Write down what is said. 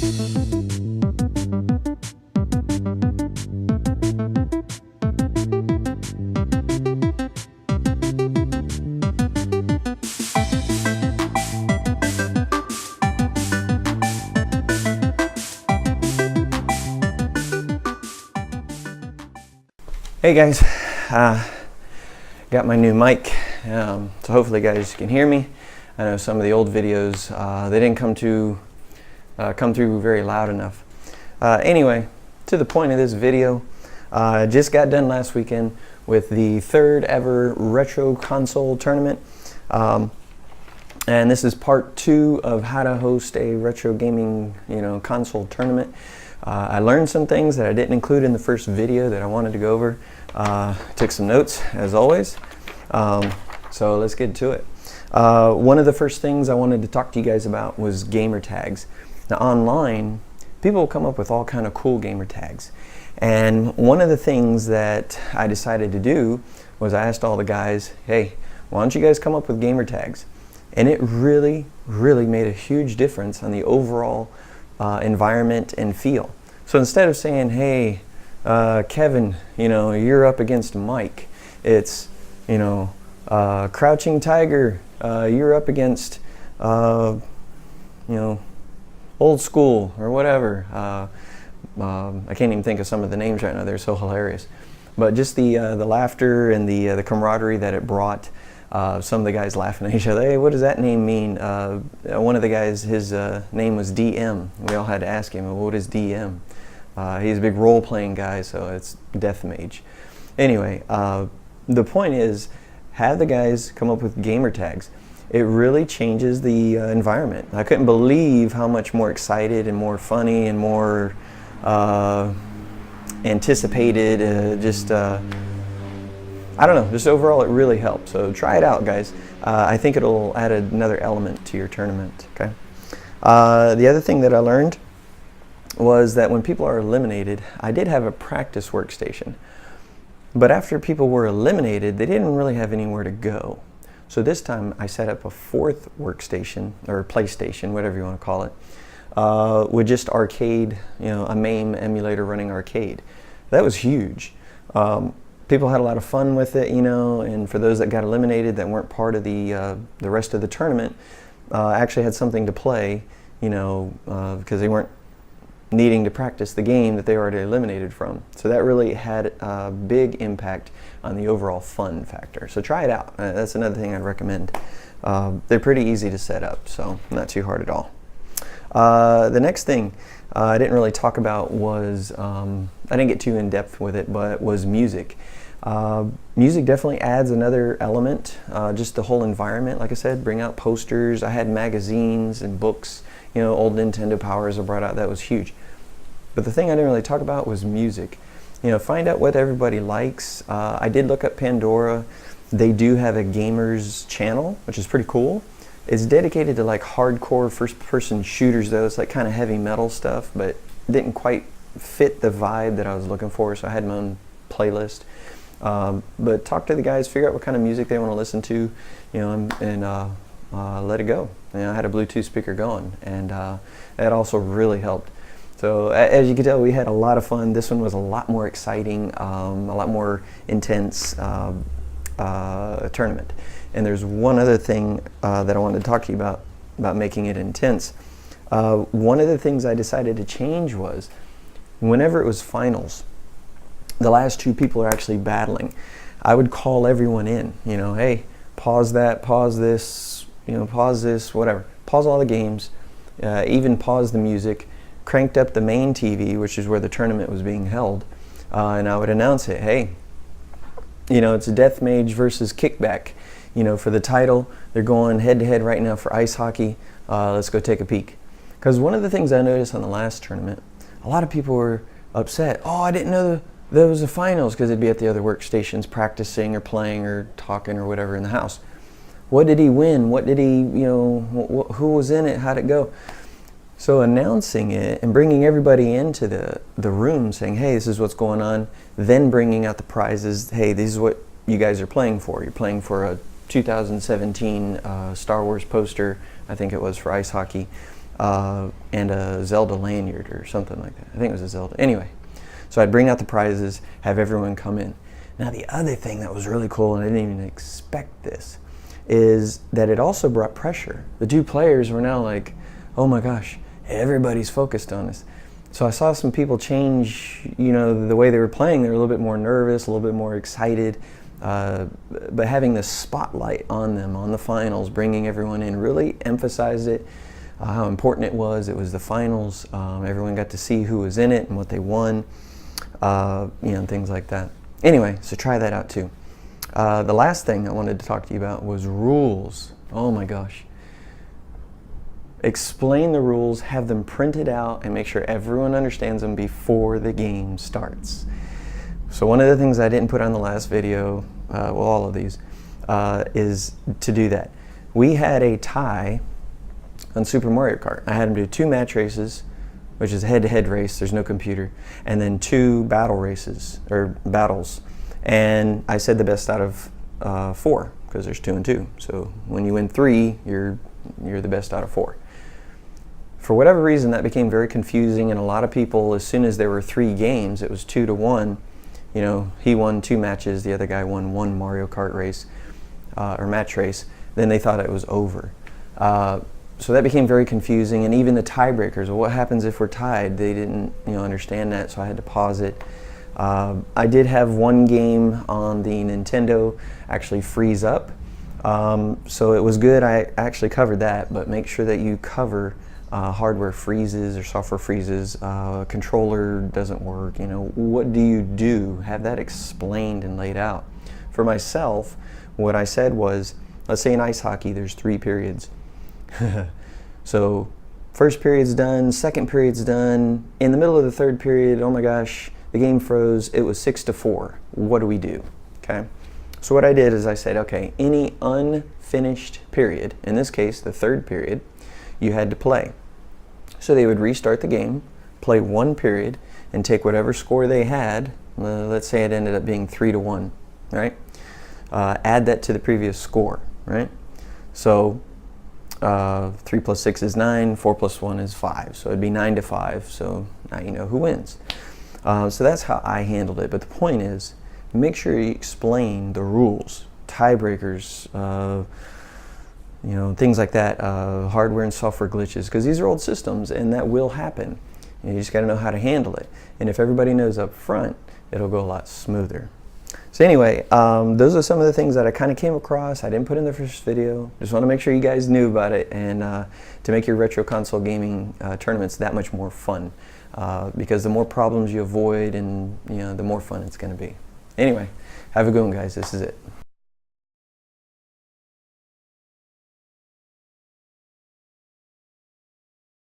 Hey guys, got my new mic, so hopefully guys can hear me. I know some of the old videos, they didn't come through very loud enough. Anyway, to the point of this video, I just got done last weekend with the third ever retro console tournament. And this is part 2 of how to host a retro gaming console tournament. I learned some things that I didn't include in the first video that I wanted to go over. Took some notes as always. So let's get to it. One of the first things I wanted to talk to you guys about was gamer tags. Now online, people come up with all kind of cool gamer tags. And one of the things that I decided to do was I asked all the guys, hey, why don't you guys come up with gamer tags? And it really made a huge difference on the overall environment and feel. So instead of saying, hey, Kevin, you're up against Mike, it's, Crouching Tiger, you're up against, Old School or whatever. I can't even think of some of the names right now. They're so hilarious. But just the laughter and the camaraderie that it brought. Some of the guys laughing at each other. Hey, what does that name mean? One of the guys, his name was DM. We all had to ask him, well, what is DM? He's a big role-playing guy, so it's Death Mage. Anyway, the point is, have the guys come up with gamer tags. It really changes the environment. I couldn't believe how much more excited and more funny and more anticipated, I don't know, just overall it really helped. So try it out, guys. I think it'll add another element to your tournament, okay? The other thing that I learned was that when people are eliminated, I did have a practice workstation. But after people were eliminated, they didn't really have anywhere to go. So this time I set up a 4th workstation, or PlayStation, whatever you want to call it, with just arcade, a MAME emulator running arcade. That was huge. People had a lot of fun with it, and for those that got eliminated that weren't part of the rest of the tournament, actually had something to play, because they weren't needing to practice the game that they were already eliminated from. So that really had a big impact on the overall fun factor. So try it out. That's another thing I'd recommend. They're pretty easy to set up, so not too hard at all. The next thing I didn't really talk about was, I didn't get too in depth with it, but was music. Music definitely adds another element, just the whole environment. Like I said, bring out posters. I had magazines and books, old Nintendo Powers I brought out. That was huge. But the thing I didn't really talk about was music. Find out what everybody likes. I did look up Pandora. They do have a gamers channel, which is pretty cool. It's dedicated to like hardcore first-person shooters though. It's like kind of heavy metal stuff, but didn't quite fit the vibe that I was looking for, so I had my own playlist. But talk to the guys, figure out what kind of music they want to listen to, and let it go. I had a Bluetooth speaker going, and that also really helped. So as you can tell, we had a lot of fun. This one was a lot more exciting, a lot more intense tournament. And there's one other thing that I wanted to talk to you about making it intense. One of the things I decided to change was, whenever it was finals, the last 2 people are actually battling, I would call everyone in, hey, pause that, pause this, pause this, whatever. Pause all the games, even pause the music, cranked up the main TV, which is where the tournament was being held, and I would announce it, hey, it's a Death Mage versus Kickback. For the title, they're going head-to-head right now for ice hockey. Let's go take a peek. Because one of the things I noticed on the last tournament, a lot of people were upset. Oh, I didn't know there was a finals, because they'd be at the other workstations practicing or playing or talking or whatever in the house. What did he win? What did he, who was in it? How'd it go? So announcing it and bringing everybody into the room saying, hey, this is what's going on, then bringing out the prizes. Hey, this is what you guys are playing for. You're playing for a 2017 Star Wars poster, I think it was, for ice hockey. and a Zelda lanyard or something like that. I think it was a Zelda. Anyway, so I'd bring out the prizes, have everyone come in. Now the other thing that was really cool, and I didn't even expect this, is that it also brought pressure. The two players were now like, oh my gosh, everybody's focused on this. So I saw some people change, you know, the way they were playing. They were a little bit more nervous, a little bit more excited. But having the spotlight on them, on the finals, bringing everyone in, really emphasized it, how important it was. It was the finals. Everyone got to see who was in it and what they won, you know, and things like that. Anyway, so try that out too. The last thing I wanted to talk to you about was rules. Oh my gosh. Explain the rules, have them printed out, and make sure everyone understands them before the game starts. So one of the things I didn't put on the last video, well, all of these, is to do that. We had a tie on Super Mario Kart. I had them do 2 match races, which is a head-to-head race, there's no computer, and then 2 battle races, or battles. And I said the best out of 4, because there's 2 and 2. So when you win 3, you're the best out of 4. For whatever reason, that became very confusing, and a lot of people, as soon as there were 3 games, it was 2 to 1. You know, he won 2 matches, the other guy won 1 Mario Kart race, or match race, then they thought it was over. So that became very confusing, and even the tiebreakers, well, what happens if we're tied? They didn't, you know, understand that, so I had to pause it. I did have one game on the Nintendo actually freeze up, so it was good. I actually covered that, but make sure that you cover hardware freezes or software freezes, controller doesn't work, you know, what do you do? Have that explained and laid out. For myself, what I said was, let's say in ice hockey there's 3 periods. So first period's done, second period's done, in the middle of the third period, oh my gosh, the game froze, it was 6 to 4. What do we do? Okay. So what I did is I said, okay, any unfinished period, in this case the third period, you had to play. So they would restart the game, play 1 period, and take whatever score they had. Let's say it ended up being 3 to 1, right? Add that to the previous score, right? So 3 plus 6 is 9, 4 plus 1 is 5. So it'd be 9 to 5. So now you know who wins. So that's how I handled it. But the point is, make sure you explain the rules, tiebreakers, you know, things like that, hardware and software glitches, because these are old systems and that will happen. You just got to know how to handle it. And if everybody knows up front, it'll go a lot smoother. So anyway, those are some of the things that I kind of came across. I didn't put in the first video. Just want to make sure you guys knew about it, and to make your retro console gaming tournaments that much more fun. Because the more problems you avoid, and you know, the more fun it's going to be. Anyway, have a good one, guys. This is it.